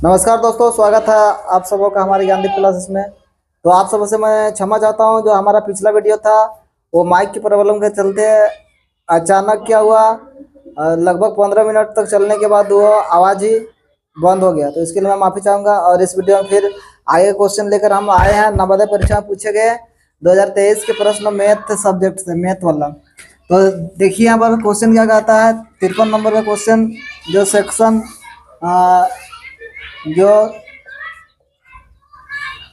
नमस्कार दोस्तों, स्वागत है आप सबों का हमारे ज्ञानदीप क्लासेस में। तो आप सबों से मैं क्षमा चाहता हूं, जो हमारा पिछला वीडियो था वो माइक की प्रॉब्लम के चलते अचानक क्या हुआ, लगभग 15 मिनट तक चलने के बाद वो आवाज़ ही बंद हो गया। तो इसके लिए मैं माफ़ी चाहूँगा। और इस वीडियो में फिर आगे क्वेश्चन लेकर हम आए हैं। नवोदय परीक्षा में पूछे गए 2023 के प्रश्न मैथ सब्जेक्ट से, मैथ वाला। तो देखिए यहाँ पर क्वेश्चन क्या कहता है। 53 नंबर का क्वेश्चन, जो सेक्शन जो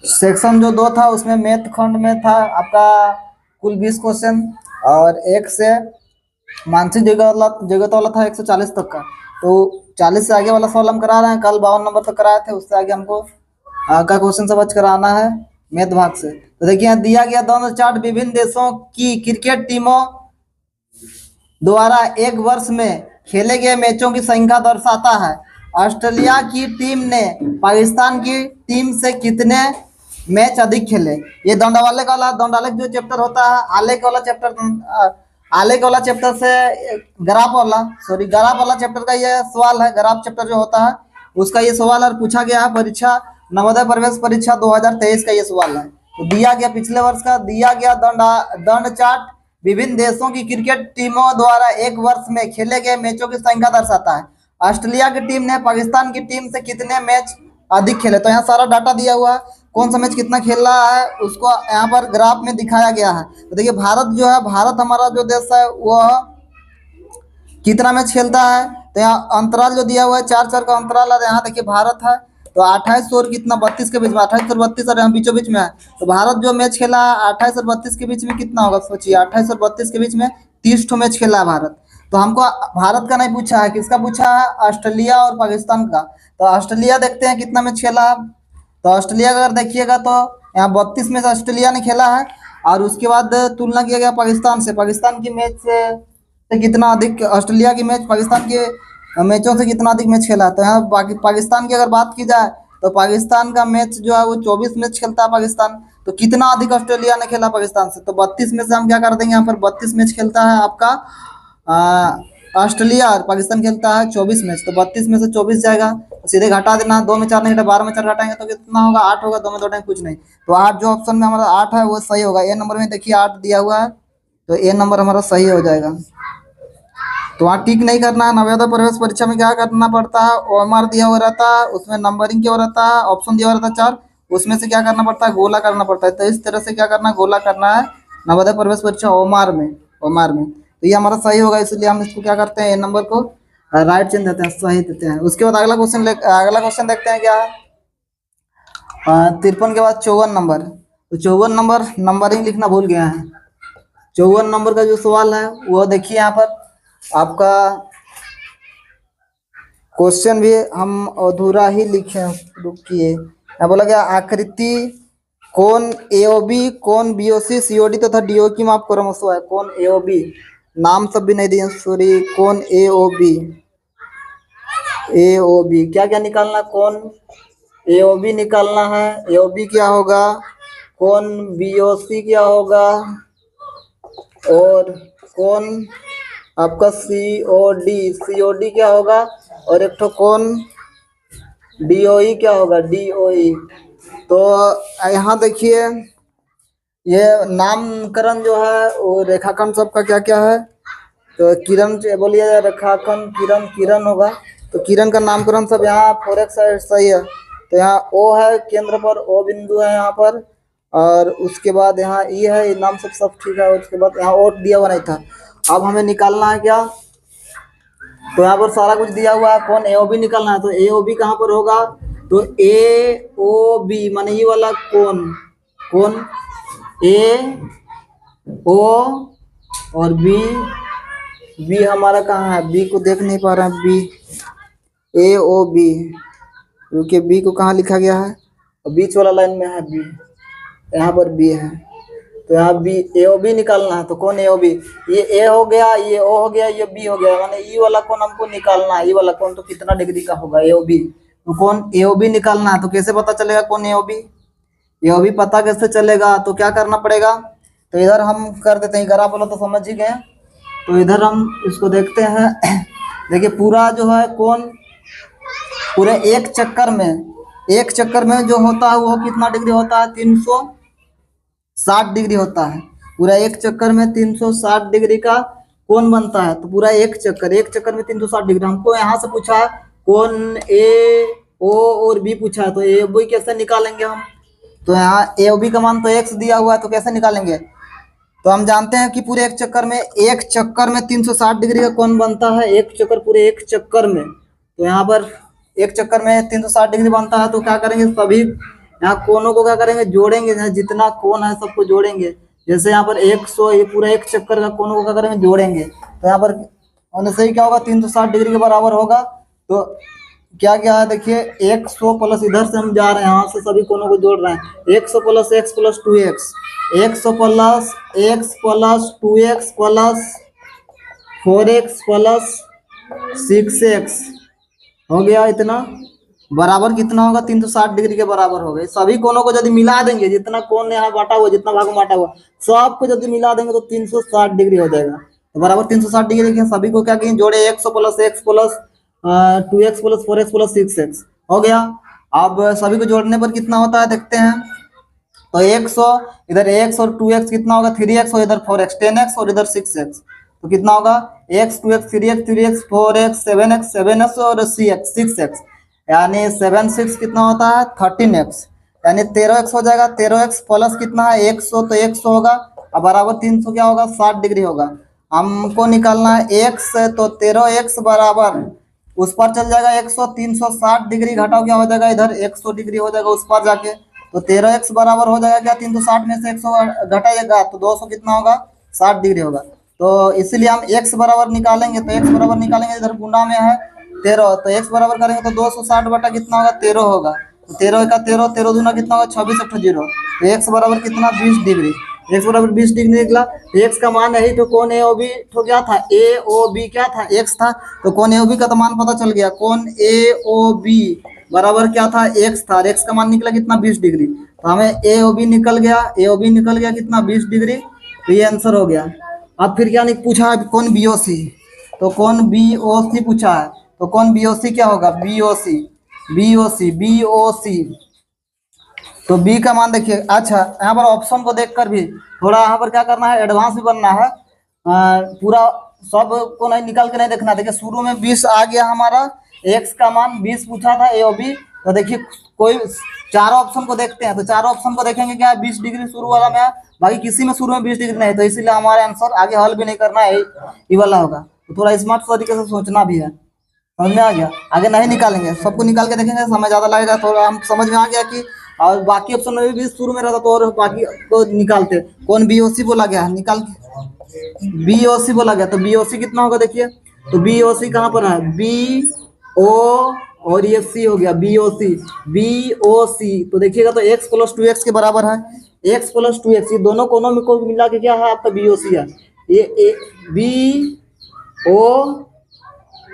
सेक्शन जो 2 था उसमें मैथ खंड में था आपका कुल 20 क्वेश्चन, और एक से मानसिक जगत वाला था 140 तक का। तो 40 से आगे वाला सवाल हम करा रहे हैं। कल 52 नंबर तक कराए थे, उससे आगे हमको का क्वेश्चन समझ कराना है मैथ भाग से। तो देखिए यहाँ दिया गया दोनों चार्ट विभिन्न देशों की क्रिकेट टीमों द्वारा एक वर्ष में खेले गए मैचों की संख्या दर्शाता है। ऑस्ट्रेलिया की टीम ने पाकिस्तान की टीम से कितने मैच अधिक खेले। ये दंडालेख वाला, दंडालेख जो चैप्टर होता है, आलेख वाला चैप्टर, आलेख वाला चैप्टर से ग्राफ वाला चैप्टर का ये सवाल है। ग्राफ चैप्टर जो होता है उसका ये सवाल और पूछा गया है परीक्षा, नवोदय प्रवेश परीक्षा 2023 का ये सवाल है। तो दिया गया पिछले वर्ष का दिया गया दंड चार्ट विभिन्न देशों की क्रिकेट टीमों द्वारा एक वर्ष में खेले गए मैचों की संख्या दर्शाता है। ऑस्ट्रेलिया की टीम ने पाकिस्तान की टीम से कितने मैच अधिक खेले। तो यहाँ सारा डाटा दिया हुआ है, कौन सा मैच कितना खेल रहा है उसको यहाँ पर ग्राफ में दिखाया गया है। तो देखिए भारत जो है, भारत हमारा जो देश है वह कितना मैच खेलता है। तो यहाँ अंतराल जो दिया हुआ है 4-4 का अंतराल है। यहाँ देखिए भारत है तो 28 और कितना 32 के बीच में, 28 और 32 और यहाँ बीचों बीच में है। तो भारत जो मैच खेला है 28 और 32 के बीच में कितना होगा, सोचिए। 28 और 32 के बीच में 30 ठो मैच खेला है भारत। तो हमको भारत का नहीं पूछा है, किसका पूछा है, ऑस्ट्रेलिया और पाकिस्तान का। तो ऑस्ट्रेलिया देखते हैं कितना मैच खेला है। तो ऑस्ट्रेलिया का अगर देखिएगा तो यहाँ 32 मैच ऑस्ट्रेलिया ने खेला है। और उसके बाद तुलना किया गया पाकिस्तान से, पाकिस्तान की मैच से कितना अधिक, ऑस्ट्रेलिया की मैच पाकिस्तान के मैचों से कितना अधिक मैच खेला है। तो यहाँ पाकिस्तान की अगर बात की जाए तो पाकिस्तान का मैच जो है वो 24 मैच खेलता है पाकिस्तान। तो कितना अधिक ऑस्ट्रेलिया ने खेला पाकिस्तान से, तो 32 में से हम क्या कर देंगे, यहाँ पर 32 मैच खेलता है आपका ऑस्ट्रेलिया, और पाकिस्तान खेलता है 24 मैच। तो 32 में से 24 जाएगा, तो सीधे घटा देना, 2 में 4 नहीं घटा, 12 में 4 घटाएंगे तो कितना होगा, 8 होगा। 2 में 2 टाइम कुछ नहीं, तो 8 जो ऑप्शन में हमारा 8 है वो सही होगा। ए नंबर में देखिए 8 दिया हुआ है, तो ए नंबर हमारा सही हो जाएगा। तो वहाँ टिक नहीं करना है। नवोदय प्रवेश परीक्षा में क्या करना पड़ता है, ओएमआर दिया हुआ रहता है, उसमें नंबरिंग क्या रहता है, ऑप्शन दिया हुआ रहता है 4, उसमें से क्या करना पड़ता है, गोला करना पड़ता है। तो इस तरह से क्या करना है, गोला करना है नवोदय प्रवेश परीक्षा ओएमआर में। तो ये हमारा सही होगा, इसलिए हम इसको क्या करते हैं, ए नंबर को राइट चिन्ह देते हैं, सही देते हैं। उसके बाद अगला क्वेश्चन देखते हैं क्या है। 53 के बाद 54 नंबर। तो 54 नंबर नंबरिंग लिखना भूल गया है। 54 नंबर का जो सवाल है वो देखिए, यहाँ पर आपका क्वेश्चन भी हम अधूरा ही लिखे, रुकिए। यहाँ बोला गया आकृति कौन एओबी, कौन बीओसी, सीओडी तथा डीओ की माप क्रमशः है। कौन एओबी, नाम सब भी नहीं दिए, सॉरी। कौन एओबी क्या क्या निकालना, कौन एओबी निकालना है। एओबी क्या होगा, कौन बीओसी क्या होगा, और कौन आपका सीओडी क्या होगा, और एक तो कौन डीओई क्या होगा, डीओई। तो यहाँ देखिए ये नामकरण जो है वो रेखाखंड सबका क्या क्या है। तो किरण बोलिए, रेखाखंड किरण होगा। तो किरण का नामकरण सब यहाँ 4x सही है। तो यहाँ ओ है केंद्र पर, ओ बिंदु है यहाँ पर, और उसके बाद यहाँ ई है, ये नाम सब ठीक है। उसके बाद यहाँ ओ दिया हुआ नहीं था। अब हमें निकालना है क्या, तो यहाँ पर सारा कुछ दिया हुआ है, कौन एओबी निकालना है। तो एओबी कहाँ पर होगा, तो ए ओ बी माने ये वाला कौन ए ओ और बी हमारा कहाँ है, बी को देख नहीं पा रहा है, बी ए ओ बी, क्योंकि बी को कहाँ लिखा गया है, बीच वाला लाइन में है बी, यहाँ पर बी है। तो यहाँ बी एओबी निकालना है। तो कौन एओबी, ये ए हो गया, ये ओ हो गया, ये बी हो गया, माने ई वाला कौन हमको निकालना है। ई वाला कौन तो कितना डिग्री का होगा, एओबी। तो कौन एओबी निकालना है। तो कैसे पता चलेगा कौन एओबी, एओबी पता कैसे चलेगा, तो क्या करना पड़ेगा। तो इधर हम कर देते हैं, ग्राफ वाला तो समझ ही गए। तो इधर हम इसको देखते हैं। देखिए पूरा जो है कौन पूरे एक चक्कर में जो होता है वो कितना डिग्री होता है, 360 डिग्री होता है। पूरा एक चक्कर में 360 डिग्री का कोण बनता है। तो पूरा एक चक्कर में 360 डिग्री। हमको यहाँ से पूछा है कोण ए ओ और बी पूछा है, तो ए बी कैसे निकालेंगे हम? तो यहाँ ए और बी का मान तो एक्स दिया हुआ है, तो कैसे निकालेंगे? तो हम जानते हैं कि पूरे एक चक्कर में 360 डिग्री का कोण बनता है। पूरे एक चक्कर में, तो यहाँ पर एक चक्कर में 360 डिग्री बनता है। तो क्या करेंगे, सभी यहाँ कोनों को क्या करेंगे, जोड़ेंगे। यहाँ जितना कोण है सबको जोड़ेंगे। जैसे यहाँ पर 100, ये पूरा एक चक्कर का कोनों को क्या करेंगे, जोड़ेंगे। तो यहाँ पर होने से ही क्या होगा, 360 डिग्री के बराबर होगा। तो क्या क्या है देखिए, 100 प्लस, इधर से हम जा रहे हैं, यहाँ से सभी कोनों को जोड़ रहे हैं। 100 plus x plus 2x, 100 plus x plus 2x plus 4x plus 6x हो गया। इतना बराबर कितना होगा, 360 डिग्री के बराबर हो गए। सभी कोनों को यदि मिला देंगे, जितना कोण यहाँ बांटा हुआ, जितना भाग में बांटा हुआ, सबको यदि मिला देंगे तो 360 डिग्री हो जाएगा। तो बराबर 360 डिग्री के सभी को क्या कहेंगे, जोड़े। 100 plus x plus 2x plus 4x plus 6x हो गया। अब सभी को जोड़ने पर कितना होता है देखते हैं। तो 100, इधर x और 2x कितना होगा, 3x, और इधर 4x, 10x, और इधर 6x। तो कितना होगा, x 2x 3x 3x 4x 7x 7x और 6x, यानी 7 6 कितना होता है, 13x, यानी 13x हो जाएगा। 13x प्लस कितना है, 100, तो 100 होगा। अब बराबर 300 क्या होगा, 60 डिग्री होगा। हमको निकालना है x, तो 13x बराबर उस पर चल जाएगा 100, 360 डिग्री घटाओ क्या हो जाएगा, इधर 100 डिग्री हो जाएगा उस पर जाके। तो 13x बराबर हो जाएगा क्या, 360 में से 100 घटाइएगा तो 200 कितना होगा, 60 डिग्री होगा। तो इसीलिए हम x बराबर निकालेंगे। तो x बराबर निकालेंगे, इधर गुना में है 13, तो x बराबर करेंगे तो 260 बटा कितना होगा, 13 होगा। तो 13 का 13, 13 दूना कितना होगा, 26 8 0। तो x बराबर कितना, 20 डिग्री। x बराबर 20 डिग्री निकला। तो x का मान यही तो कोण ए ओ बी तो क्या था, ए ओ बी क्या था, x था। तो कोण ए ओ बी का तो मान पता चल गया। कोण ए ओ बी बराबर क्या था, x था, और x का मान निकला कितना, 20 डिग्री। तो हमें ए ओ बी निकल गया, कितना, 20 डिग्री। तो ये आंसर हो गया। अब फिर क्या पूछा है, कौन बी ओ सी। तो कौन बी ओ सी पूछा है। तो कौन बी ओ सी क्या होगा, बी ओ सी, बी ओ सी। तो बी का मान देखिए। अच्छा, यहाँ पर ऑप्शन को देखकर भी थोड़ा यहाँ पर क्या करना है, एडवांस भी बनना है। पूरा सब को नहीं निकाल के नहीं देखना। देखिए शुरू में 20 आ गया हमारा, एक्स का मान 20 पूछा था ए और बी। तो देखिए कोई चारों ऑप्शन को देखते हैं। तो चारों ऑप्शन को देखेंगे क्या, 20 डिग्री शुरू वाला में है, बाकी किसी में शुरू में 20 डिग्री नहीं। तो इसीलिए हमारा आंसर आगे हल भी नहीं करना है, ये वाला होगा। तो थोड़ा स्मार्ट तरीके से सोचना भी है। समझ में आ गया। आगे नहीं निकालेंगे, सबको निकाल के देखेंगे, समय ज्यादा लगेगा। थोड़ा हम समझ में आ गया कि, और बाकी ऑप्शन में भी शुरू में रहता तो और बाकी को निकालते। कौन बी ओ सी बोला गया, निकाल के बी ओ सी बोला गया। तो बी ओ सी कितना होगा देखिए। तो बी ओ सी कहाँ पर है, बी ओ और ये सी हो गया, बी ओ सी, बी ओ सी। तो देखिएगा तो x प्लस 2x के बराबर है, x प्लस 2x, ये दोनों कोनों में को मिला के क्या है आपका, बी ओ सी है। ये बी ओ,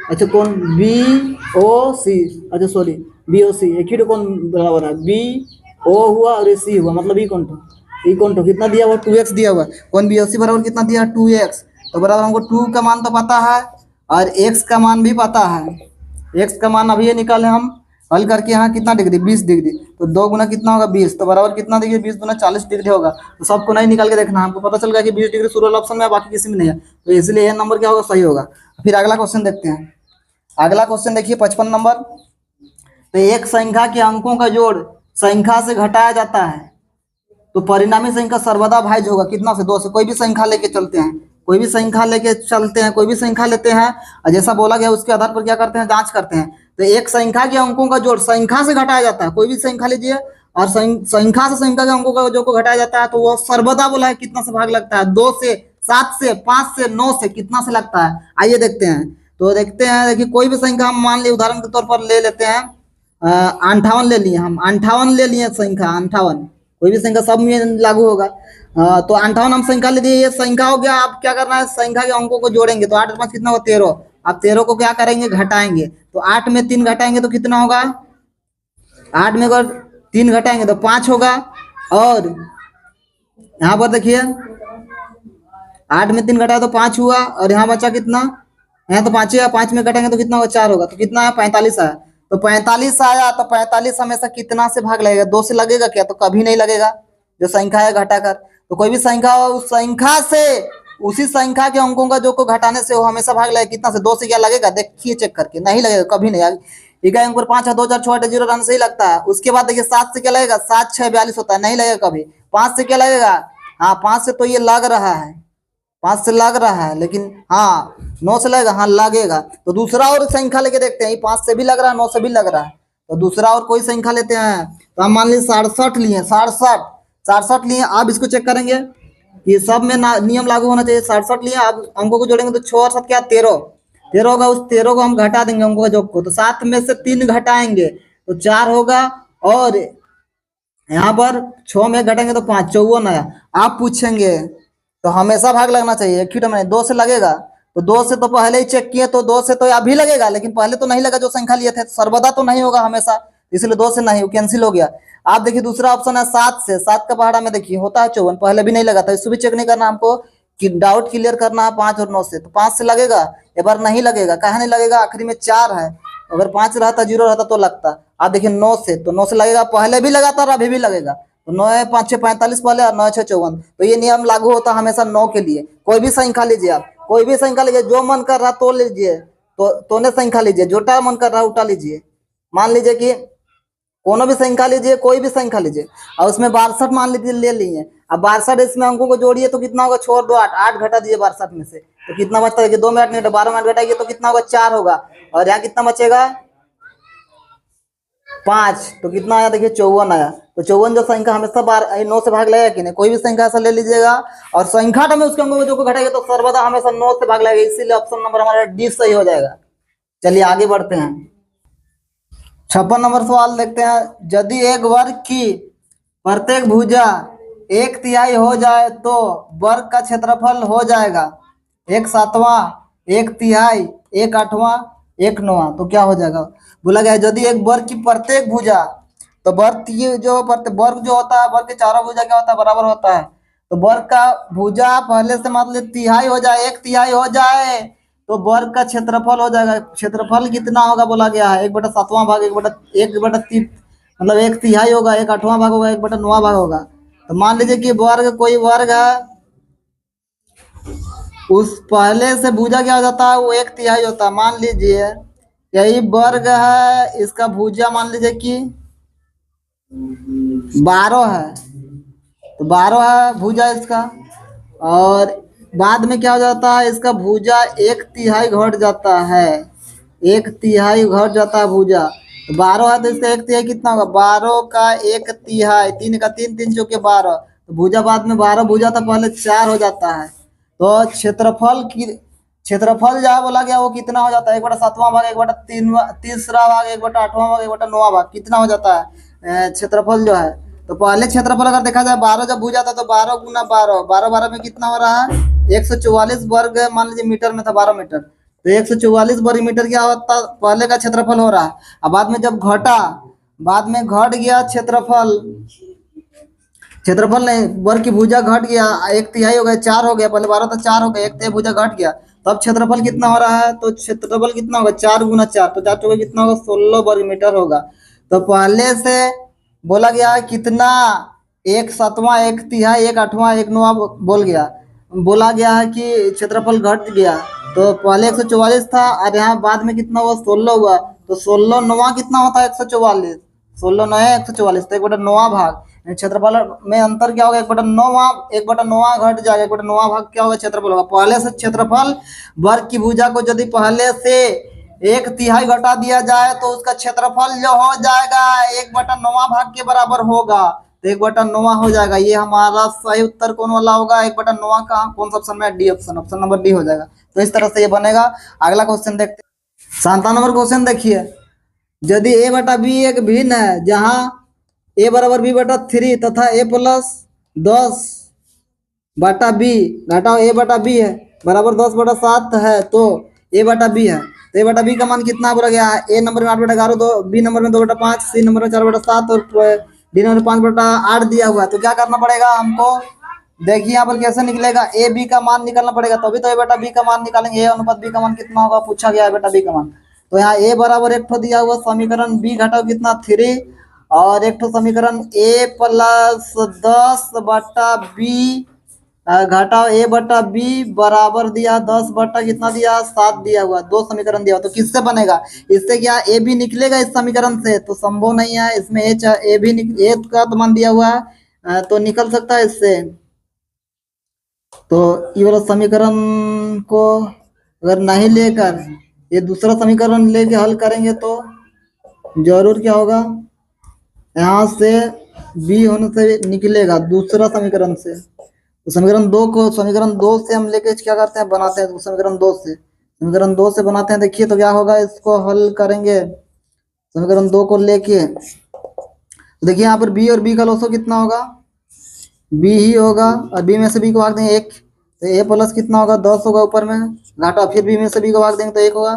अच्छा कौन, बी ओ सी, अच्छा सॉरी, बी ओ सी, एक ही तो कौन बराबर है, बी ओ हुआ और ये सी हुआ, मतलब ई कौन तो कितना दिया हुआ, 2x दिया हुआ। कौन बी ओ सी बराबर कितना दिया, 2x। तो बराबर हमको 2 का मान तो पता है और x का मान भी पता है। x का मान अभी ये निकाले हम हल करके, यहाँ कितना डिग्री, 20 डिग्री। तो 2 गुना कितना होगा, 20। तो बराबर कितना देखिए, 20 गुना 40 डिग्री होगा। तो सबको नहीं निकाल के देखना, हमको पता चल गया कि 20 डिग्री शुरू वाला ऑप्शन में, बाकी किसी में नहीं है। तो इसलिए ये नंबर क्या होगा, सही होगा। फिर अगला क्वेश्चन देखते हैं। अगला क्वेश्चन देखिए 55 नंबर। तो एक संख्या के अंकों का जोड़ संख्या से घटाया जाता है तो परिणामी संख्या सर्वदा भाज्य होगा कितना से, 2 से। कोई भी संख्या लेके चलते हैं, कोई भी संख्या लेते हैं और जैसा बोला गया उसके आधार पर क्या करते हैं, जांच करते हैं। तो एक संख्या के अंकों का जोड़ संख्या से घटाया जाता है, कोई भी संख्या लीजिए और संख्या से संख्या के अंकों का जो को घटाया जाता है, तो वो सर्वदा बोला है कितना से भाग लगता है, 2 से, 7 से, 5 से, 9 से, कितना से लगता है। आइए देखते हैं। तो देखते हैं, देखिए कोई भी संख्या हम मान लिए, उदाहरण के तौर पर ले लेते हैं 58 ले लिए हम, 58 ले लिए संख्या 58, कोई भी संख्या सब में लागू होगा। तो 58 हम संख्या ले लिए, ये संख्या हो गया। आप क्या करना है, संख्या के अंकों को जोड़ेंगे। तो 8 5 कितना होगा, 13। आप 13 को क्या करेंगे, घटाएंगे। तो 8 में 3 घटाएंगे तो कितना होगा, 8 में अगर 3 घटाएंगे तो 5 होगा। और यहाँ पर देखिए 8 में 3 घटाया तो 5 हुआ, और यहाँ बचा कितना, यहाँ तो 5 है, 5 में घटाएंगे तो कितना होगा, 4 होगा। तो कितना है, 45 है। तो 45 आया, तो 45 हमेशा कितना से भाग लगेगा? 2 से लगेगा क्या? तो कभी नहीं लगेगा। जो संख्या है घटाकर, तो कोई भी संख्या हो उस संख्या से, उसी संख्या के अंकों का जो को घटाने से वो हमेशा भाग लगेगा कितना से? 2 से। क्या लगेगा? देखिए चेक करके, नहीं लगेगा, कभी नहीं। इकाई अंक पर 5 है, 2 4 6 जीरो रन सही लगता है। उसके बाद देखिए 7 से क्या लगेगा? 7 6 42 होता है, नहीं लगेगा कभी। 5 से क्या लगेगा? हाँ 5 से तो ये लग रहा है, 5 से लग रहा है, लेकिन हाँ 9 से लगेगा, हाँ लगेगा। तो दूसरा और संख्या लेके देखते हैं, ये 5 से भी लग रहा है, 9 से भी लग रहा है। तो दूसरा और कोई संख्या लेते हैं, तो हम मान लीजिए 67 लिए, 67 लिए। आप इसको चेक करेंगे, ये सब में नियम लागू होना चाहिए। 67 लिए, आप अंकों को जोड़ेंगे तो 6 और 7 क्या? 13। 13 होगा, उस 13 को हम घटा देंगे अंकों का जोड़ को, तो 7 में से 3 घटाएंगे तो 4 होगा, और यहाँ पर 6 में घटेंगे तो 5, 54 आया। आप पूछेंगे तो हमेशा भाग लगना चाहिए, एक ही टर्म नहीं। 2 से लगेगा, तो 2 से तो पहले ही चेक किए, तो 2 से तो अभी लगेगा, लेकिन पहले तो नहीं लगा जो संख्या लिए थे, सर्वदा तो नहीं होगा हमेशा, इसलिए 2 से नहीं, वो कैंसिल हो गया। आप देखिए दूसरा ऑप्शन है 7 से। 7 का पहाड़ा में देखिए होता है 54, पहले भी नहीं लगा था, इसको भी चेक नहीं करना हमको, कि डाउट क्लियर करना है 5 और 9 से। तो 5 से लगेगा, एक बार नहीं लगेगा, कहा नहीं लगेगा? आखिरी में 4 है, अगर 5 रहता, 0 रहता तो लगता। आप देखिए 9 से, तो 9 से लगेगा, पहले भी लगा था और अभी भी लगेगा। तो 9 है 5 6 45 पहले, और 9 6 54। तो ये नियम लागू होता है हमेशा 9 के लिए। कोई भी संख्या लीजिए आप, कोई भी संख्या लीजिए, जो मन कर रहा तो लीजिए, तो तोने संख्या लीजिए, जोटा मन कर रहा उठा लीजिए। मान लीजिए कि कोनो भी संख्या लीजिए, कोई भी संख्या लीजिए, और उसमें 62 मान लीजिए ले लिए। अब 62 इसमें अंकों को जोड़िए तो कितना होगा? छोड़ दो, 8 8 घटा दीजिए 62 में से, तो कितना बचता है? कि 2 मिनट नहीं, 12 मिनट घटाइए तो कितना होगा? 4 होगा। और यहाँ कितना बचेगा? 5। तो कितना आया? देखिए 54 आया। तो 54 जो संख्या हमेशा 9 से भाग लगेगा कि नहीं? कोई भी संख्या ऐसा ले लीजिएगा, और संख्या में उसके अंकों को जो को घटाएगा तो सर्वदा हमेशा 9 से भाग लगेगा, इसीलिए ऑप्शन नंबर हमारा डी सही हो जाएगा। चलिए आगे बढ़ते हैं। 56 नंबर सवाल देखते हैं। यदि एक वर्ग की प्रत्येक भुजा 1/3 हो जाए तो वर्ग का क्षेत्रफल हो जाएगा 1/7, 1/3, 1/8, 1/9। तो क्या हो जाएगा? बोला गया है यदि एक वर्ग की प्रत्येक भुजा, तो वर्ग ये जो वर्ग जो होता है, वर्ग के चारों भुजा क्या होता है? बराबर होता है। तो वर्ग का भुजा पहले से मतलब तिहाई हो जाए, 1/3 हो जाए, तो वर्ग का क्षेत्रफल हो जाएगा। क्षेत्रफल कितना होगा बोला गया है? 1/7 भाग 1/3, मतलब 1/3 होगा, 1/8 भाग होगा, 1/9 भाग होगा। तो मान लीजिए कि वर्ग, कोई वर्ग है, उस पहले से भुजा क्या हो जाता है? वो 1/3 होता है। मान लीजिए यही वर्ग है, इसका भुजा मान लीजिए कि 12 है, तो 12 है भुजा इसका, और बाद में क्या हो जाता है? इसका भुजा 1/3 घट जाता है, 1/3 घट जाता है भुजा। तो 12 है तो इसका 1/3 कितना होगा? 12 का 1/3, 3 का 3, 3 चौके 12। तो भुजा बाद में 12 भुजा था, पहले 4 हो जाता है। तो क्षेत्रफल की, क्षेत्रफल जहाँ बोला गया वो कितना हो जाता है? 1/7 भाग 1/3, तीसरा भाग 1/8 भाग 1/9 भाग, कितना हो जाता है क्षेत्रफल जो है? तो पहले क्षेत्रफल अगर देखा जाए 12 जब भुजा था, तो 12 गुना 12, 12 12 में कितना हो रहा है? 144 वर्ग, मान लीजिए मीटर में था 12 मीटर, तो 144 वर्ग मीटर क्या होता पहले का क्षेत्रफल हो रहा है। अब बाद में जब घटा, बाद में घट गया क्षेत्रफल, क्षेत्रफल नहीं, वर्ग की भुजा घट गया, 1/3 हो गया, 4 हो गया, पहले 12 था 4 हो गया, 1/3 भुजा घट गया, तो अब क्षेत्रफल कितना हो रहा है? तो क्षेत्रफल कितना होगा? 4 गुना 4, तो 4 चौके कितना होगा? 16 वर्ग मीटर होगा। तो पहले से बोला गया है कितना? 1/7, 1/3, 1/8, 1/9 बोल गया, बोला गया है कि क्षेत्रफल घट गया। तो पहले 144 था, और यहाँ बाद में कितना हुआ? 16 हुआ। तो 16 9 कितना होता है? 144, 16 9 144, तो 1/9 भाग। क्षेत्रफल में अंतर क्या होगा? 1/9, 1/9 घट जाएगा, 1/9 भाग क्या होगा? क्षेत्रफल होगा। पहले से क्षेत्रफल वर्ग की भुजा को यदि पहले से 1/3 घटा दिया जाए तो उसका क्षेत्रफल जो हो जाएगा 1/9 भाग के बराबर होगा, तो 1/9 हो जाएगा। ये हमारा सही उत्तर कौन वाला होगा? 1/9 का कौन सा ऑप्शन में? D option, option number D हो जाएगा। तो इस तरह से ये बनेगा। अगला क्वेश्चन देखते हैं। 57 नंबर क्वेश्चन देखिए। यदि a/b एक भिन्न है जहां a बराबर b/3 तथा a प्लस 10/b घटाओ a/b है बराबर 10/7 है, तो a/b है, तो a/b का मान कितना बोला गया है? a नंबर में 8/11, दो b नंबर में 2/5, c नंबर में 4/7 और d नंबर में 5/8 दिया हुआ है। तो क्या करना पड़ेगा हमको? देखिए यहाँ पर कैसे निकलेगा? ए बी का मान निकालना पड़ेगा, तभी तो a/b का मान निकालेंगे। a अनुपात b का मान कितना होगा पूछा गया है, a/b का मान। तो यहाँ ए बराबर एक ठो दिया हुआ समीकरण, बी घटाओ कितना 3, और एक ठो समीकरण ए प्लस 10/b घटाओ ए बटा बी बराबर दिया 10 बटा कितना दिया 7 दिया हुआ, दो समीकरण दिया हुआ। तो किससे बनेगा, इससे क्या ए भी निकलेगा इस समीकरण से, तो संभव नहीं है इसमें ए भी ए का तो मान दिया हुआ है तो निकल सकता है इससे। तो ये वाला समीकरण को अगर नहीं लेकर ये दूसरा समीकरण लेके हल करेंगे तो जरूर क्या होगा, यहाँ से बी होने से निकलेगा दूसरा समीकरण से। तो समीकरण 2 को समीकरण 2 से हम लेके क्या करते हैं, बनाते हैं। तो समीकरण 2 से बनाते हैं। देखिए तो क्या होगा, इसको हल करेंगे समीकरण 2 को लेके। तो देखिए यहाँ पर बी और बी का लॉसो कितना होगा, बी ही होगा, और बी में से बी को भाग देंगे 1, तो ए प्लस कितना होगा 10 होगा ऊपर में घाटा, फिर बी में से बी को भाग देंगे तो 1 होगा,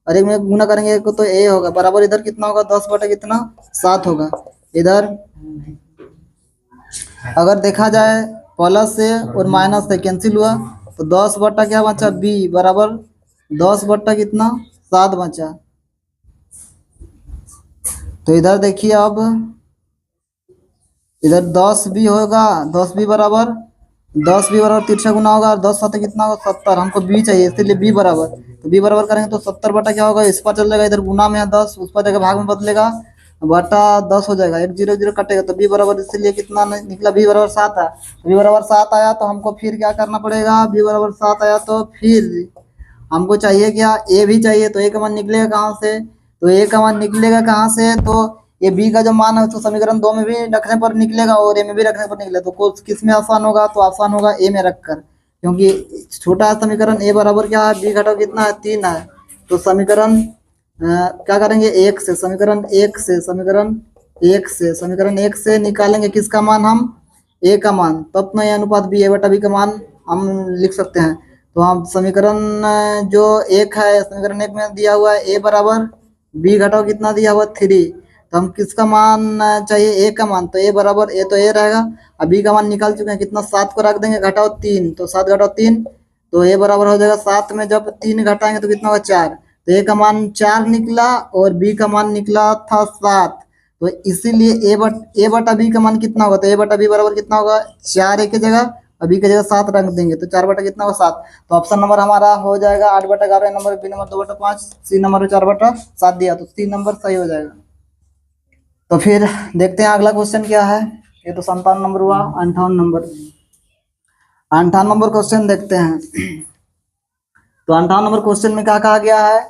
और एक में गुना करेंगे एक को तो ए होगा बराबर इधर कितना होगा 10 बटा कितना 7 होगा। इधर अगर देखा जाए प्लस से और माइनस से कैंसिल हुआ तो 10 बटा क्या बचा बी बराबर 10 बटा कितना 7 बचा। तो इधर देखिए अब इधर 10 भी होगा, 10 भी बराबर 3 गुना होगा, और 10 साथ कितना होगा 70, हमको बी चाहिए इसलिए बी बराबर, तो बी बराबर करेंगे तो 70 बटा क्या होगा, इस पर चल जाएगा, इधर गुना में है 10 उस पर जगह भाग में बदलेगा बटा 10 हो जाएगा, 1 0 0 कटेगा, तो बी बराबर इसलिए कितना निकला बी बराबर 7 है। बी बराबर 7 आया तो हमको फिर क्या करना पड़ेगा, बी बराबर 7 आया तो फिर हमको चाहिए क्या, ए भी चाहिए, तो ए का मान निकलेगा कहाँ से, तो ए का मान निकलेगा कहाँ से, तो ये बी का जो मान है तो समीकरण 2 में भी रखने पर निकलेगा और ए में भी रखने पर निकलेगा, तो कुछ किस में आसान होगा, तो आसान होगा ए में रखकर, क्योंकि छोटा समीकरण ए बराबर क्या है, बी घटाओ कितना है 3 है। तो समीकरण क्या करेंगे समीकरण एक से निकालेंगे किसका मान, हम ए का मान, तब ना ये अनुपात बी ए बटा बी का मान हम लिख सकते हैं। तो हम समीकरण जो 1 है, समीकरण 1 में दिया हुआ है ए बराबर बी घटाओ कितना दिया हुआ 3, तो हम किसका मान चाहिए, ए का मान, तो ए बराबर ए तो ए रहेगा, अब बी का मान निकाल चुके हैं कितना 7 को रख देंगे घटाओ 3, तो 7 घटाओ 3 तो ए बराबर हो जाएगा 7 में जब 3 घटाएंगे तो कितना होगा 4, तो ए का मान 4 निकला और बी का मान निकला था 7, तो इसीलिए ए बटा बी का मान कितना होगा, तो ए बटा बी बराबर कितना होगा 4 ए की जगह और बी की जगह 7 रख देंगे, तो 4 बटा कितना होगा 7, तो ऑप्शन नंबर हमारा हो जाएगा 8 बटा 11, नंबर बी नंबर 2 बटा 5, सी नंबर 4 बटा 7 दिया, तो सी नंबर सही हो जाएगा। तो फिर देखते हैं अगला क्वेश्चन क्या है, ये तो 57 नंबर हुआ, 58 नंबर क्वेश्चन देखते हैं। तो 58 नंबर क्वेश्चन में क्या कहा गया है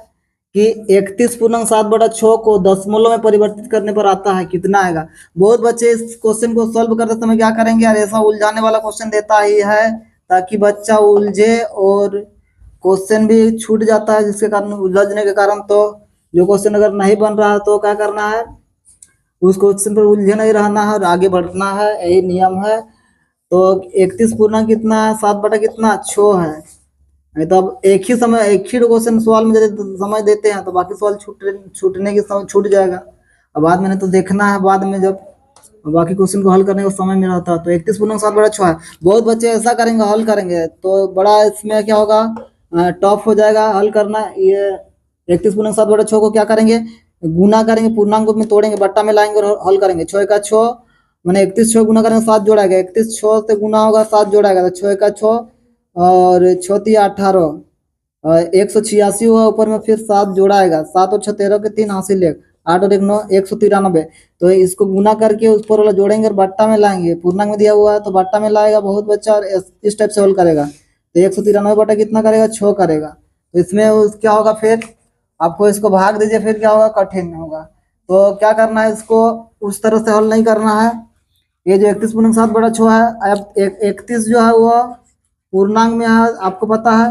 कि 31.7/6 को दशमलव में परिवर्तित करने पर आता है कितना आएगा। बहुत बच्चे इस क्वेश्चन को सॉल्व करते समय क्या करेंगे यार, ऐसा उलझाने वाला क्वेश्चन देता ही है ताकि बच्चा उलझे और क्वेश्चन भी छूट जाता है, जिसके कारण उलझने के कारण तो जो क्वेश्चन अगर नहीं बन रहा है तो क्या करना है, उस क्वेश्चन पर उलझे नहीं रहना है और आगे बढ़ना है, यही नियम है। तो 31 पूर्णांक कितना है 7 बटा कितना 6 है, नहीं तो अब एक ही क्वेश्चन सवाल में समय देते हैं तो बाकी सवाल छूटने की समय छूट जाएगा, अब बाद में नहीं तो देखना है बाद में जब बाकी क्वेश्चन को हल करने का समय मिला था। तो 31.7 बटा 6 है, बहुत बच्चे ऐसा करेंगे हल करेंगे तो बड़ा इसमें क्या होगा टफ हो जाएगा हल करना। ये 31.7 बटा 6 को क्या करेंगे, गुना करेंगे, पूर्णांक में तोड़ेंगे, बट्टा में लाएंगे और हल करेंगे। 6 का 6 मैंने 31 6 गुना करेंगे 7 जोड़ाएगा, 31 6 से गुना होगा 7 जोड़ाएगा, तो 6 का 6 और 6 18 186 हुआ, ऊपर में फिर 7 जोड़ाएगा, 7 और 6 13 के 3 हासिल 1 8 और 1 9 193, तो इसको गुना करके उस पर वाला जोड़ेंगे और बट्टा में लाएंगे, पूर्णांक में दिया हुआ है तो बट्टा में लाएगा बहुत बच्चा और इस टाइप से हल करेगा। तो 193 बटा कितना करेगा 6 करेगा, तो इसमें क्या होगा फिर आपको इसको भाग दीजिए, फिर क्या होगा कठिन होगा। तो क्या करना है, इसको उस तरह से हल नहीं करना है। ये जो 31.7 बटा 6 है, अब 31 जो है वो पूर्णांक में है आपको पता है,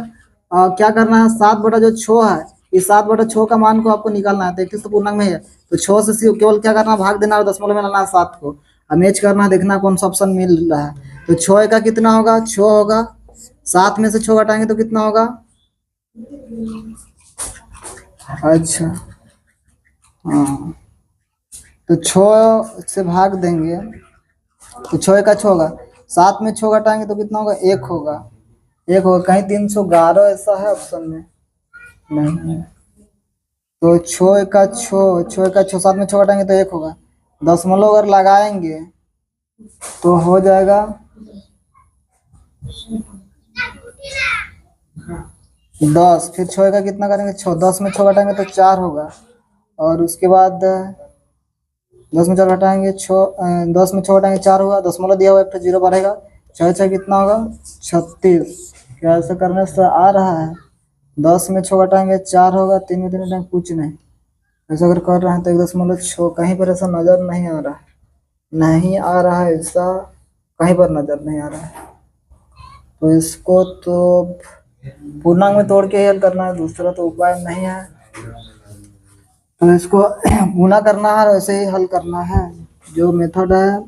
क्या करना है 7 बटा जो 6 है, इस 7 बटा 6 का मान को आपको निकालना है। तो 31 तो पूर्णांक में है तो 6 से केवल क्या करना है भाग देना और दशमलव में लाना है 7 को, मैच करना है, देखना कौन सा ऑप्शन मिल रहा है। तो 6 का कितना होगा 6 होगा, 7 में से 6 घटाएंगे तो कितना होगा, अच्छा हाँ तो 6 से भाग देंगे तो 6 का 6 होगा, 7 में 6 घटाएंगे तो कितना होगा 1 होगा, 1 होगा, कहीं 311 ऐसा है ऑप्शन में नहीं है, तो छः सात में छः घटाएंगे तो एक होगा। दशमलव अगर लगाएंगे तो हो जाएगा 10। फिर छः का कितना करेंगे, 10 में 6 घटाएंगे तो 4 होगा। और उसके बाद 10 में 4 घटाएंगे 10 में 6 घटाएंगे 4 होगा। दशमलव दिया हुआ एक तो जीरो बढ़ेगा। 6 कितना होगा 36। क्या ऐसा करने से आ रहा है? 10 में 6 घटाएंगे 4 होगा। 3 में 3 घटाएंगे कुछ नहीं। ऐसा अगर कर रहे हैं तो 1.6 कहीं पर ऐसा नज़र नहीं आ रहा है, नहीं आ रहा है, ऐसा कहीं पर नज़र नहीं आ रहा है। तो इसको तो पूर्णांक में तोड़ के ही हल करना है, दूसरा तो उपाय नहीं है। तो इसको गुना करना है और ऐसे ही हल करना है। जो मेथड है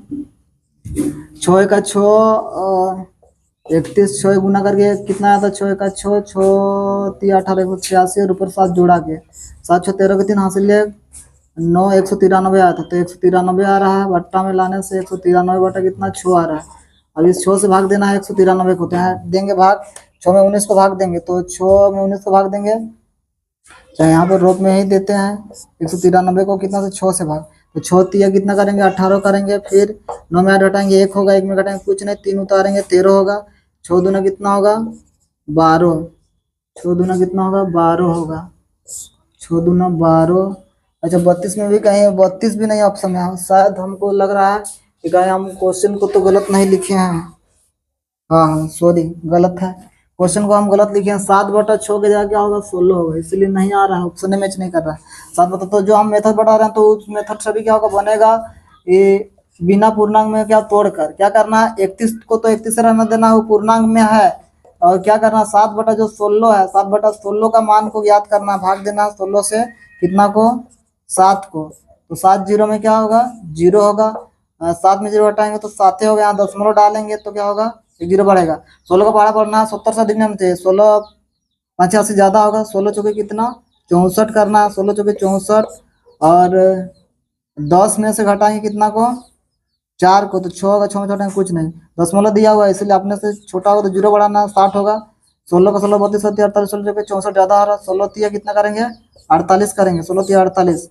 31 6 गुना करके कितना आया था, 6 18 और ऊपर 7 जोड़ा के 7 6 13 के 3 हासिल 9 193 आया था। तो 193 आ रहा है, बट्टा में लाने से 193 बटा कितना 6 आ रहा है। अब इस 6 से भाग देना है 193 को, देंगे भाग 6 में 19 को भाग देंगे। तो 6 में 19 को भाग देंगे, चाहे यहाँ पर रोप में ही देते हैं। 193 को कितना से 6 से भाग, तो 6 तिया कितना करेंगे 18 करेंगे। फिर 9 में 8 घटाएंगे 1 होगा, 1 में घटाएंगे कुछ नहीं, 3 उतारेंगे 13 होगा। 6 दूना कितना होगा 12, 6 दूना कितना होगा 12 होगा, 6 दूना 12। अच्छा 32 में भी कहीं 32 भी नहीं ऑप्शन में, शायद हमको लग रहा है कि कहीं हम क्वेश्चन को तो गलत नहीं लिखे हैं। हाँ हाँ सॉरी गलत है, क्वेश्चन को हम गलत लिखे हैं। 7/6 के जगह क्या होगा 16 होगा, इसलिए नहीं आ रहा है, ऑप्शन में मैच नहीं कर रहा है। 7 तो जो हम मेथड बढ़ा रहे हैं तो उस मेथड से भी क्या होगा बनेगा, ये बिना पूर्णांक में क्या तोड़कर क्या करना है, 31 को तो 31 से रहना देना है, वो पूर्णांक में है। और क्या करना है 7/16 है, 7/16 का मान को याद करना है, भाग देना है 16 से कितना को 7 को। तो 7 जीरो में क्या होगा 0 होगा। 7 में 0 हटाएंगे तो 7 हो गया। यहाँ दशमलव डालेंगे तो क्या होगा 1 जीरो बढ़ेगा। 16 का पहाड़ा पढ़ना है 70 से अधिक चाहिए, 16 85 ज्यादा होगा। 16 चौके कितना 64 करना है, 16 चौके 64। और 10 में से घटाएंगे कितना को 4 को, तो 6 होगा। 6 में घटाएंगे कुछ नहीं, दशमलव दिया हुआ है इसलिए अपने से छोटा होगा तो जीरो बढ़ाना 60 होगा। 16 का 16 32 38 16 चौके 64 ज्यादा हो रहा है। 16 तिया कितना करेंगे 48 करेंगे, 16 तिया 48।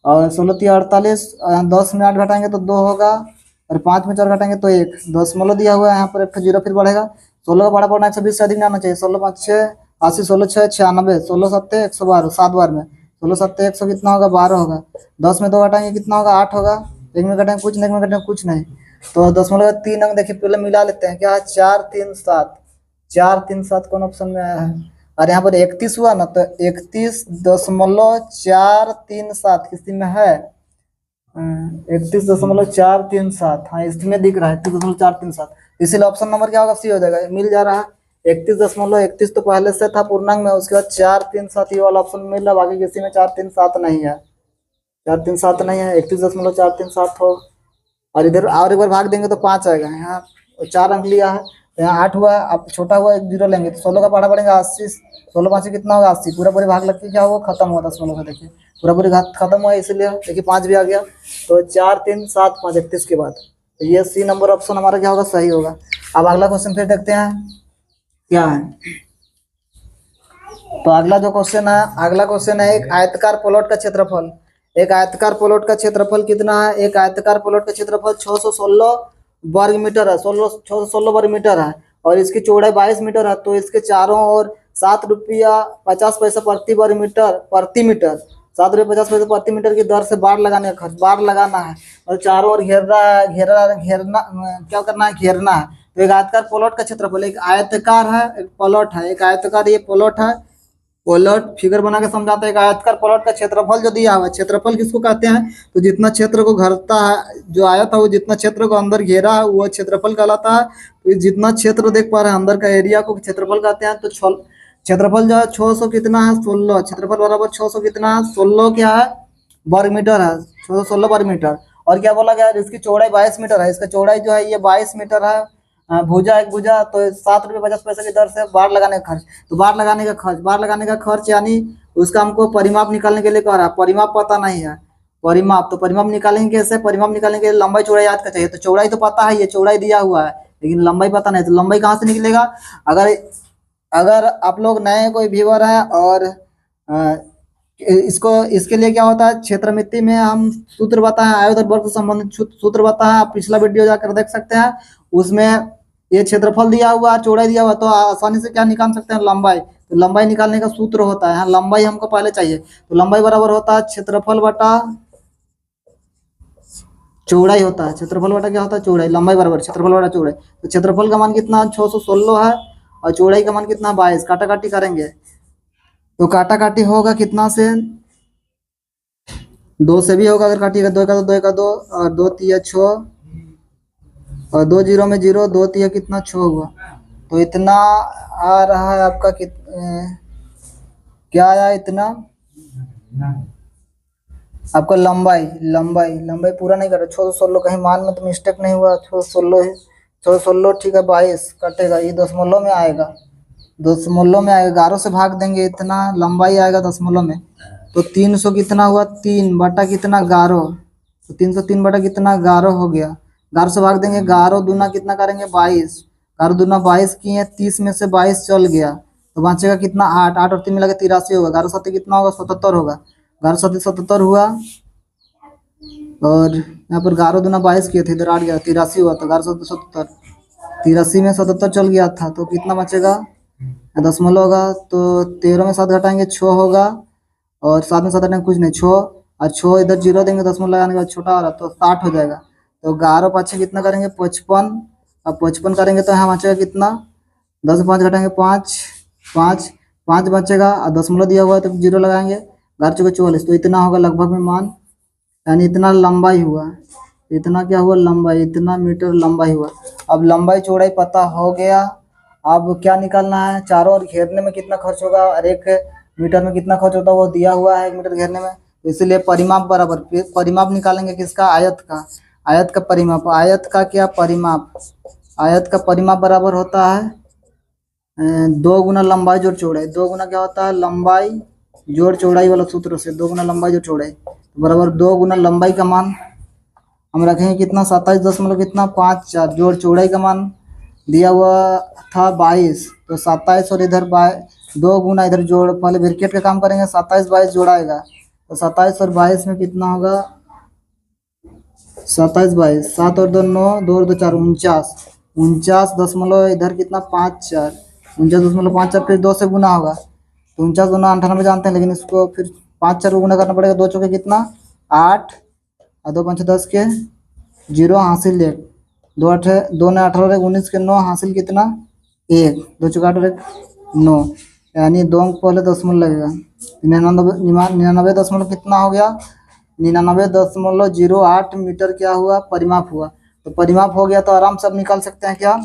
और 16 तिया 48, 10 में 8 घटाएंगे तो 2 होगा। और 5 में 4 घटाएंगे तो 1। दशमलव दिया हुआ है यहाँ पर एक जीरो फिर बढ़ेगा। 16 का बड़ा पड़ना 120 से अधिक नहीं आना चाहिए। 16 5 6 80, 16 6 96, 16 7 112, 7 बार में 16 7 100 कितना होगा 12 होगा। 10 में 2 घटाएंगे कितना होगा 8 होगा। 1 में घटाएंगे कुछ नहीं, 1 में घटाएंगे कुछ नहीं। तो दशमलव 3 अंक देखिए पहले मिला लेते हैं, क्या है 4 3 7, 4 3 7 कौन ऑप्शन में आया है। और यहाँ पर 31 हुआ ना, तो 31.437 किसी में है 31.437, हाँ इसमें दिख रहा है 31.437, इसीलिए ऑप्शन नंबर क्या होगा सी हो जाएगा, मिल जा रहा है। 31.31 तो पहले से था पूर्णांक में, उसके बाद 437 ये वाला ऑप्शन मिल रहा, बाकी किसी में 437 नहीं है, 437 नहीं है, 31.437 हो। और इधर और एक बार भाग देंगे तो 5 आएगा। यहाँ 4 अंक लिया है, यहाँ 8 हुआ, अब छोटा हुआ 1 जीरो लेंगे तो 16 का पढ़ा पड़ेगा 80, 16 5 कितना होगा 80, पूरा पूरी भाग लग के क्या होगा खत्म हुआ 16 का, देखिए पूरा पूरी घात खत्म हुआ, इसलिए देखिए 5 भी आ गया। तो 4 3 7 5 31 के बाद, तो ये सी नंबर ऑप्शन हमारा क्या होगा सही होगा। अब अगला क्वेश्चन फिर देखते हैं क्या है। तो अगला जो क्वेश्चन है, अगला क्वेश्चन है एक आयताकार प्लॉट का क्षेत्रफल। एक आयताकार प्लॉट का क्षेत्रफल कितना है, एक आयताकार प्लॉट का क्षेत्रफल 616 वर्ग मीटर है, 616 वर्ग मीटर है, और इसकी चौड़ाई 22 मीटर है। तो इसके चारों ओर 7 रुपया 50 पैसा प्रति वर्ग मीटर, प्रति मीटर 7 रुपये 50 पैसा प्रति मीटर की दर से बाढ़ लगाने का खर्च, बाढ़ लगाना है, और चारों ओर घेरना क्या करना है घेरना है। तो एक आयताकार प्लॉट का क्षेत्रफल, एक आयताकार है एक प्लॉट है, एक आयताकार ये प्लॉट है, प्लॉट फिगर बना के समझाते हैं। एक आयताकार प्लॉट का क्षेत्रफल जो दिया हुआ है, क्षेत्रफल किसको कहते हैं, तो जितना क्षेत्र को घेरता है, जो आयत है वो जितना क्षेत्र को अंदर घेरा है वो क्षेत्रफल कहलाता है। तो जितना क्षेत्र देख पा रहे हैं अंदर का एरिया को क्षेत्रफल कहते हैं। तो क्षेत्रफल जो है 600 कितना है 16, क्षेत्रफल बराबर 600 कितना है 16 क्या है वर्ग मीटर है, 616 वर्ग मीटर। और क्या बोला गया इसकी चौड़ाई 22 मीटर है, इसका चौड़ाई जो है ये 22 मीटर है। भुजा एक भुजा, तो 7 रुपये 50 पैसे की दर से बाढ़ लगाने का खर्च। तो बाढ़ लगाने का खर्च यानी उसका हमको परिमाप निकालने के लिए कह रहा है, परिमाप पता नहीं है, परिमाप तो परिमाप निकालेंगे कैसे, परिमाप निकालने के लिए लंबाई चौड़ाई याद का चाहिए। तो चौड़ाई तो पता है, ये चौड़ाई दिया हुआ है, लेकिन लंबाई पता नहीं, तो लंबाई कहाँ से निकलेगा। अगर अगर आप लोग नए कोई व्यूअर है और इसको इसके लिए क्या होता है, क्षेत्रमिति में हम सूत्र बताए हैं, आयत और वर्ग से संबंधित सूत्र बताए हैं, आप पिछला वीडियो जाकर देख सकते हैं। उसमें ये क्षेत्रफल दिया हुआ है, चौड़ाई दिया हुआ है, तो आसानी से क्या निकाल सकते हैं, लंबाई। तो लंबाई निकालने का सूत्र होता है, हाँ लंबाई हमको पहले चाहिए, तो लंबाई बराबर होता है क्षेत्रफल बटा चौड़ाई होता है। क्षेत्रफल बटा क्या होता है, चौड़ाई। लंबाई बराबर क्षेत्रफल बटा चौड़ाई। तो क्षेत्रफल का मान कितना 616 है और चौड़ाई का मान कितना 22। काटा काटी करेंगे तो काटा काटी होगा कितना से, 2 से भी होगा अगर काटिएगा, 2 का 2, 2 का 2 और 2 तिया 6 और 2 जीरो में 0, 2 तिया कितना 6 हुआ। तो इतना आ रहा है आपका क्या आया इतना आपका लंबाई। लंबाई पूरा नहीं कर रहा, 616 कहीं मान में तो मिस्टेक नहीं हुआ, 616 ठीक है, 22 कटेगा, ये दशमलव में आएगा, दशमलव में आएगा, 11 से भाग देंगे, इतना लंबाई आएगा दशमलव में। तो 300 कितना हुआ, 3 बटा कितना 11, तो 303 बटा कितना 11 हो गया। 11 से भाग देंगे, 11 दूना कितना करेंगे 22, 11 दूना 22 किए, 30 में से 22 चल गया तो बचेगा कितना 8, 8 और 3 मिला के 83 होगा। 11 7 कितना होगा 77 होगा, 11 7 77 हुआ। और यहाँ पर 11 दूना 22 किए थे, इधर 8 गया 83 हुआ, तो 11 7 77, 83 में 77 चल गया था, तो कितना बचेगा दशमलव होगा। तो 13 में 7 घटाएंगे 6 होगा, और 7 में 7 घटाएंगे कुछ नहीं 6, और 6 इधर 0 देंगे, दशमलव लगाने के बाद छोटा हो रहा तो 60 हो जाएगा। तो 11 पाछे कितना करेंगे 55, अब 55 करेंगे तो यहाँ बचेगा कितना, 10 में 5 घटाएंगे 5, 5 बचेगा, और दशमलव दिया हुआ है तो 0 लगाएंगे, 11 चौके 44, तो इतना होगा लगभग में मान, यानी इतना लंबाई हुआ, इतना क्या हुआ लंबाई, इतना मीटर लंबाई हुआ। अब लंबाई चौड़ाई पता हो गया, अब क्या निकालना है, चारों ओर घेरने में कितना खर्च होगा और 1 मीटर में कितना खर्च होता है वो दिया हुआ है 1 मीटर घेरने में। तो इसलिए परिमाप बराबर, परिमाप निकालेंगे किसका, आयत का, आयत का परिमाप, आयत का क्या परिमाप, आयत का परिमाप बराबर होता है 2 गुना लंबाई जोड़ चौड़ाई। 2 गुना क्या होता है, लंबाई जोड़ चौड़ाई वाला सूत्र से 2 गुना लंबाई जोड़ चौड़ाई, तो बराबर 2 गुना लंबाई का मान हम रखेंगे कितना 27 दशमलव कितना 54, जोड़ चौड़ाई का मान दिया हुआ था 22, तो 27 और इधर 2 गुना इधर जोड़, पहले ब्रैकेट का काम करेंगे, 27 22 जोड़ाएगा, तो 27 और 22 में कितना होगा 27 22, 7 और 2 9, 2 और 2 4, 49 दशमलव इधर कितना 54, 49.54, फिर 2 से गुना होगा, तो 49 गुना 98 जानते हैं, लेकिन इसको फिर 5 4 को गुना करना पड़ेगा, 2 चौके कितना 8 और 2 5 10 के 0 हासिल 1, 2 ने 18 19 के 9 हासिल कितना 1, 2 चौके 8 और 1 9, यानी 2 अंक पहले दशमलव लगेगा, 99 दशमलव कितना हो गया 99.08 मीटर क्या हुआ परिमाप हुआ। तो परिमाप हो गया तो आराम से अब निकाल सकते हैं क्या,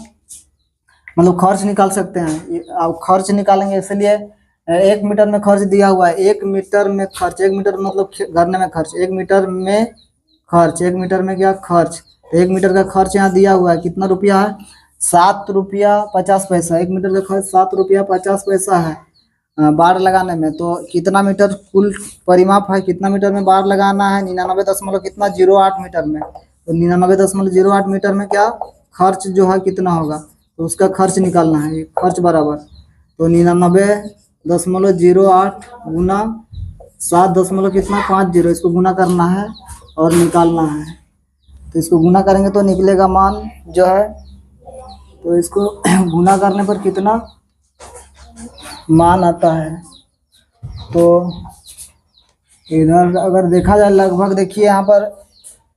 मतलब खर्च निकाल सकते हैं। अब खर्च निकालेंगे, इसलिए 1 मीटर में खर्च दिया हुआ है, 1 मीटर में खर्च, 1 मीटर मतलब गरने में खर्च, 1 मीटर में खर्च, 1 मीटर में क्या खर्च, तो 1 मीटर का खर्च यहाँ दिया हुआ है कितना रुपया है 7 रुपया 50 पैसा, 1 मीटर का खर्च 7 रुपया 50 पैसा है बाड़ लगाने में। तो कितना मीटर कुल परिमाप है, कितना मीटर में बाड़ लगाना है 99 दशमलव कितना 08 मीटर में, तो 99.08 मीटर में क्या खर्च जो है कितना होगा, तो उसका खर्च निकालना है, खर्च बराबर, तो 99.08 गुना 7 दशमलव कितना 50, इसको गुना करना है और निकालना है। तो इसको गुना करेंगे तो निकलेगा मान जो है, तो इसको गुना करने पर कितना मान आता है। तो इधर अगर देखा जाए लगभग, देखिए यहाँ पर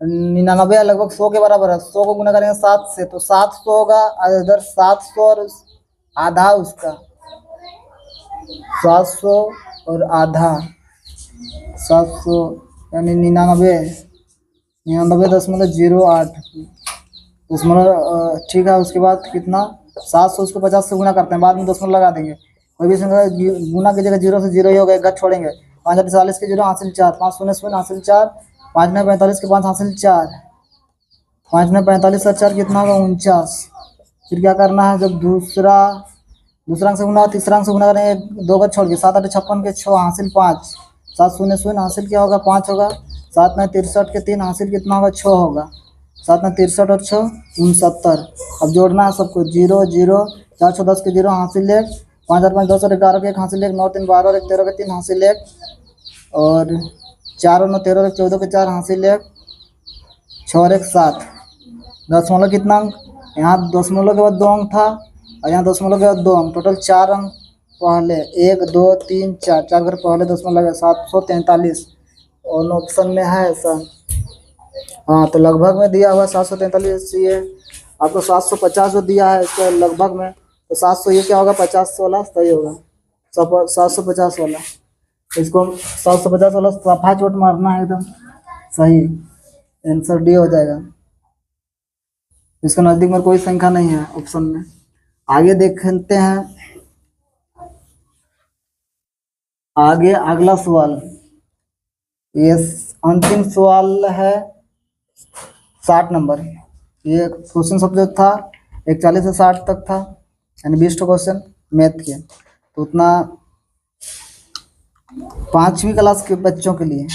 99 लगभग 100 के बराबर है, 100 को गुना करेंगे 7 से तो 700 होगा, और इधर 700 और आधा उसका 700 और आधा 700 यानी 99.08 दशमलव, ठीक है। उसके बाद कितना 700 उसको 50 से गुना करते हैं, बाद में दशमलव लगा देंगे, कोई भी संख्या गुना की जगह 0 से 0 ही होगा, एक घट छोड़ेंगे, 5 8 40 के 0 हासिल 4, 5 शून्य शून्य हासिल 4, 5 9 45 के 5 हासिल 4, 5 9 45 और 4 कितना होगा 49। फिर क्या करना है, जब दूसरा अंक से गुना तीसरा अंक से गुना करेंगे, 2 घट छोड़ के 7 8 56 के 6 हासिल 5, 7 शून्य शून्य हासिल क्या होगा 5 होगा, 7 9 63 के 3 हासिल कितना होगा 6 होगा, 7 9 63 और 6 69। अब जोड़ना है सबको 0 0, 4 6 10 के 0 हासिल 1, 5 8 5 10 और 11 के 1 हासिल 1, 9 3 12 और 1 13 के 3 हासिल 1, और 4 और 9 13 और 14 के 4 हासिल 1 6 और 1 7 दशमलव कितना अंक, यहाँ दशमलव के बाद 2 अंक था और यहाँ दशमलव के बाद 2 अंक, टोटल 4 अंक पहले 1 2 3 4 4 घर पहले दशमलव है 743 और ऑप्शन में है ऐसा। हाँ तो लगभग में दिया हुआ 743 ये आपको 750 जो दिया है इसके लगभग में, तो 700 ये क्या होगा 50 वाला सही होगा 750 वाला, इसको 750 वाला सफा चोट मारना है एकदम सही, आंसर डी हो जाएगा। इसके नजदीक में कोई संख्या नहीं है ऑप्शन में। आगे देखते हैं, आगे अगला सवाल, ये अंतिम सवाल है 60 नंबर। ये क्वेश्चन सब जो था 41 से 60 तक था, यानी 20 क्वेश्चन मैथ के, तो उतना 5वीं क्लास के बच्चों के लिए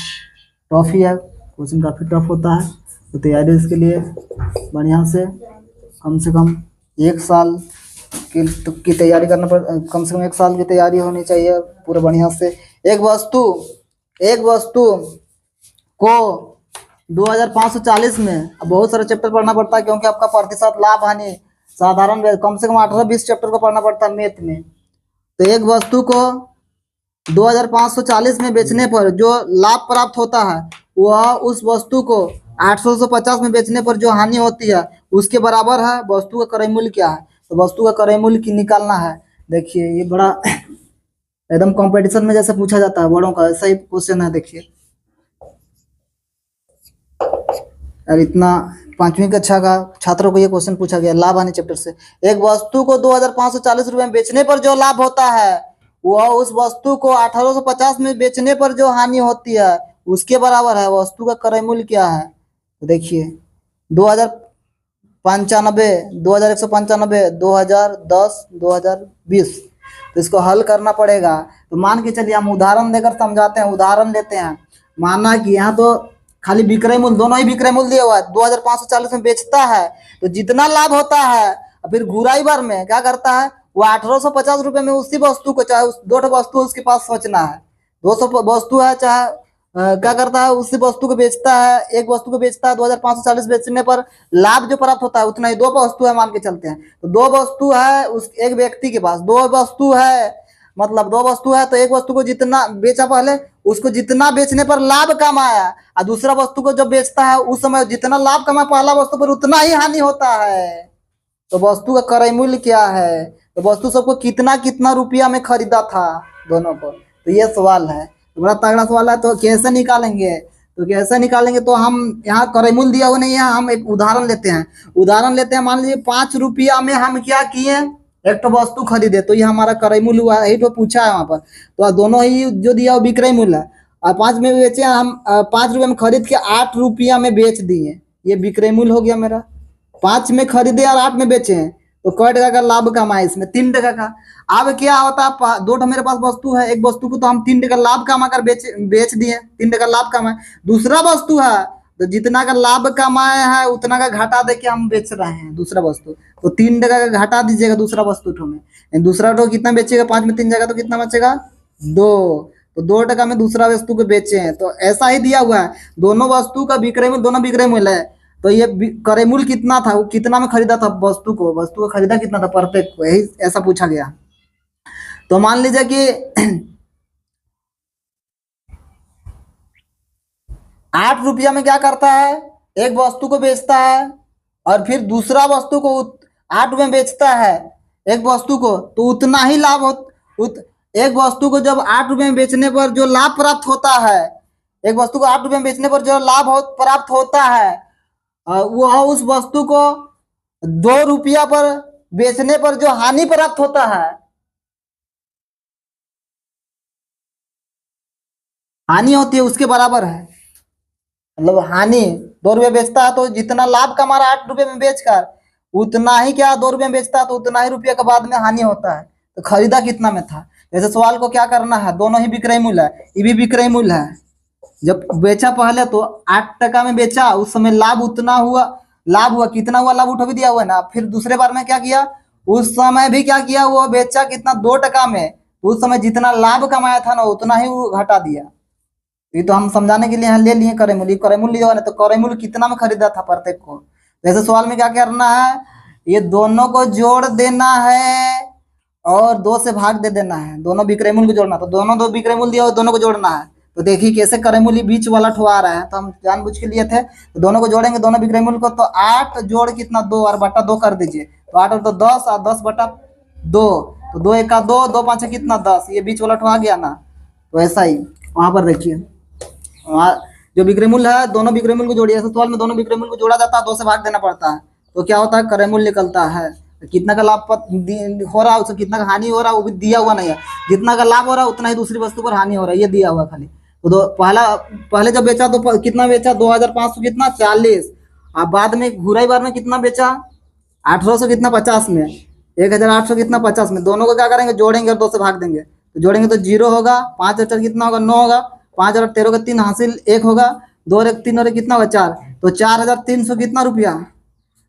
टॉफी है, क्वेश्चन काफ़ी टफ होता है, तो तैयारी इसके लिए बढ़िया से कम 1 साल की तैयारी करना पड़, कम से कम 1 साल की तैयारी होनी चाहिए पूरे बढ़िया से। एक वस्तु को 2540 में बहुत सारे चैप्टर पढ़ना पड़ता है, क्योंकि आपका प्रतिशत लाभ हानि साधारण कम से कम 18-20 चैप्टर को पढ़ना पड़ता है मैथ में। तो एक वस्तु को 2540 में बेचने पर जो लाभ प्राप्त होता है वह उस वस्तु को 850 में बेचने पर जो हानि होती है उसके बराबर है। वस्तु का क्रय मूल्य क्या है? तो वस्तु का क्रय मूल्य की निकालना है। देखिए ये बड़ा एकदम कंपटीशन में जैसे पूछा जाता है बड़ों का, ऐसा ही क्वेश्चन है। देखिए और इतना 5वीं कक्षा का छात्रों को ये क्वेश्चन पूछा गया लाभ हानि चैप्टर से। एक वस्तु को 2540 रुपए में बेचने पर जो लाभ होता है वह उस वस्तु को 1850 में बेचने पर जो हानि होती है उसके बराबर है। वस्तु का क्रय मूल्य क्या है? तो देखिए 2095, 2195, 2010, 2020। तो इसको हल करना पड़ेगा। तो मान के चलिए हम उदाहरण देकर समझाते हैं। उदाहरण लेते हैं, माना कि यहाँ तो खाली विक्रय मूल्य, दोनों ही विक्रय मूल्य दिया हुआ है। 2540 में बेचता है तो जितना लाभ होता है, फिर घुराई बार में क्या करता है वो 1850 रुपए में उसी वस्तु को, चाहे उस 2 वस्तु उसके पास सोचना है, 200 वस्तु है, चाहे क्या करता है उसी वस्तु को बेचता है। एक वस्तु को बेचता है 2540 बेचने पर लाभ जो प्राप्त होता है उतना ही। 2 वस्तु है मान के चलते हैं, तो 2 वस्तु है उस एक व्यक्ति के पास, 2 वस्तु है, मतलब 2 वस्तु है। तो एक वस्तु को जितना बेचा पहले, उसको जितना बेचने पर लाभ कमाया, और दूसरा वस्तु को जब बेचता है उस समय जितना लाभ कमाया पहला वस्तु पर उतना ही हानि होता है। तो वस्तु का क्रय मूल्य क्या है? तो वस्तु सबको कितना कितना रुपया में खरीदा था दोनों को। तो ये सवाल है, तो बड़ा तगड़ा सवाल है। तो कैसे निकालेंगे? तो हम यहाँ क्रय मूल्य दिया हुआ नहीं है, हम एक उदाहरण लेते हैं। मान लीजिए 5 रुपया में हम क्या किए, एक तो वस्तु खरीदे, तो ये हमारा क्रय मूल्य हुआ है। यही तो पूछा है वहां पर। तो दोनों ही जो दिया वो विक्रय मूल्य है, और 5 में बेचे हम, 5 रुपये में खरीद के 8 रुपया में बेच दिए, ये विक्रय मूल्य हो गया मेरा। 5 में खरीदे और 8 में बेचे हैं, तो कै टका का लाभ कमाए इसमें? 3 टका का। अब क्या होता है, 2 मेरे पास वस्तु है, एक वस्तु को तो हम 3 टका लाभ कमा कर बेच दिए, 3 टका लाभ कमाए। दूसरा वस्तु है तो जितना का लाभ कमाए है उतना का घाटा दे के हम बेच रहे हैं दूसरा वस्तु। तो 3 टका का घाटा दीजिएगा दूसरा वस्तु में। दूसरा तो कितना बेचेगा, 5 में 3 जाएगा तो कितना बचेगा 2। तो 2 टका में दूसरा वस्तु को बेचे हैं। तो ऐसा ही दिया हुआ है, दोनों वस्तु का विक्रय मूल्य, दोनों विक्रय मूल्य है। तो ये क्रय मूल्य कितना था, वो कितना में खरीदा था वस्तु को खरीदा कितना था प्रत्येक को, यही ऐसा पूछा गया। तो मान लीजिए कि 8 रुपया में क्या करता है, एक वस्तु को बेचता है और फिर दूसरा वस्तु को 8 रुपये में बेचता है एक वस्तु को, तो उतना ही लाभ एक वस्तु को जब 8 रुपये में बेचने पर जो लाभ प्राप्त होता है, एक वस्तु को 8 रुपये में बेचने पर जो लाभ प्राप्त होता है, वो उस वस्तु को 2 रुपया पर बेचने पर जो हानि प्राप्त होता है, हानि होती है उसके बराबर है। मतलब हानि 2 रुपये बेचता है तो जितना लाभ कमा रहा 8 रुपये में बेचकर, उतना ही क्या 2 रुपये में बेचता है तो उतना ही रुपये के बाद में हानि होता है। तो खरीदा कितना में था? जैसे सवाल को क्या करना है, दोनों ही विक्रय मूल्य है, ये भी विक्रय मूल्य है। जब बेचा पहले तो 8 टका में बेचा, उस समय लाभ उतना हुआ, कितना हुआ लाभ उठा भी दिया हुआ है ना। फिर दूसरे बार में क्या किया, उस समय भी क्या किया, वो बेचा कितना 2 टका में, उस समय जितना लाभ कमाया था ना उतना ही वो घटा दिया। ये तो हम समझाने के लिए यहाँ ले लिए क्रय मूल्य। क्रय मूल्य जो है ना, तो क्रय मूल्य कितना में खरीदा था प्रत्येक को। जैसे सवाल में क्या करना है, ये दोनों को जोड़ देना है और 2 से भाग दे देना है। दोनों विक्रय मूल्य को जोड़ना, तो दोनों दो विक्रय मूल्य दिया और दोनों को जोड़ना है। तो देखिए कैसे क्रय मूल्य बीच वाला ठुआ रहा है, तो हम जानबूझ के लिए थे। तो दोनों को जोड़ेंगे, दोनों विक्रय मूल्य को, तो 8 जोड़ कितना 2 और बटा 2 कर दीजिए। तो 8 और 2 10 और 10 बटा 2, तो 2 1 का 2, 2 5 कितना 10, ये बीच वाला ठुआ गया ना। तो ऐसा ही वहां पर देखिए, वहाँ जो विक्रय मूल्य है दोनों विक्रय मूल्य को जोड़िए। ऐसे सवाल में दोनों विक्रय मूल्य को जोड़ा जाता है, 2 से भाग देना पड़ता है, तो क्या होता है क्रय मूल्य निकलता है। तो कितना का लाभ हो रहा है उससे कितना का हानि हो रहा है वो भी दिया हुआ नहीं है। जितना का लाभ हो रहा है उतना ही दूसरी वस्तु पर हानि हो रहा है, ये दिया हुआ खाली। तो पहले जब बेचा तो कितना बेचा 2500 कितना 40, और बाद में घुराई बार में कितना बेचा 1800 कितना 50 में, 1800 कितना 50 में। दोनों को क्या करेंगे जोड़ेंगे और 2 से भाग देंगे। तो जोड़ेंगे तो 0 होगा, 5 और 4 कितना होगा 9 होगा, 5 और 13 का 3 हासिल 1 होगा, 2 और 1 3 और 1 कितना होगा 4। तो 4300 कितना रुपया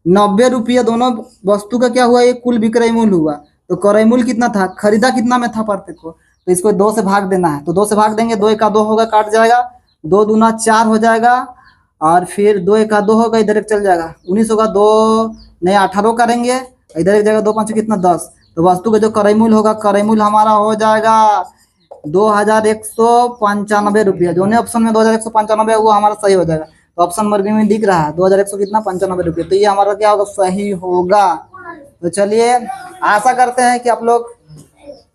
90 रुपया दोनों वस्तु का क्या हुआ, ये कुल विक्रय मूल्य हुआ। तो क्रय मूल्य कितना था, खरीदा कितना में था प्रत्येक को, तो इसको 2 से भाग देना है। तो 2 से भाग देंगे, 2 1 का 2 होगा, काट जाएगा, 2 दूना 4 हो जाएगा, और फिर 2 1 का 2 होगा, इधर एक चल जाएगा 19 होगा, 2 नहीं 18 करेंगे, इधर एक जाएगा 2 5 कितना 10। तो वस्तु का जो क्रय मूल्य होगा, क्रय मूल्य हमारा हो जाएगा 2195 रुपया। जो ऑप्शन में 2195 है वो हमारा सही हो जाएगा। तो ऑप्शन नंबर बी में दिख रहा है 2100 कितना 95 रुपये, तो ये हमारा क्या होगा सही होगा। तो चलिए आशा करते हैं कि आप लोग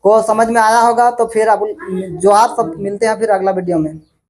को समझ में आया होगा। तो फिर अब जो आप सब मिलते हैं फिर अगला वीडियो में।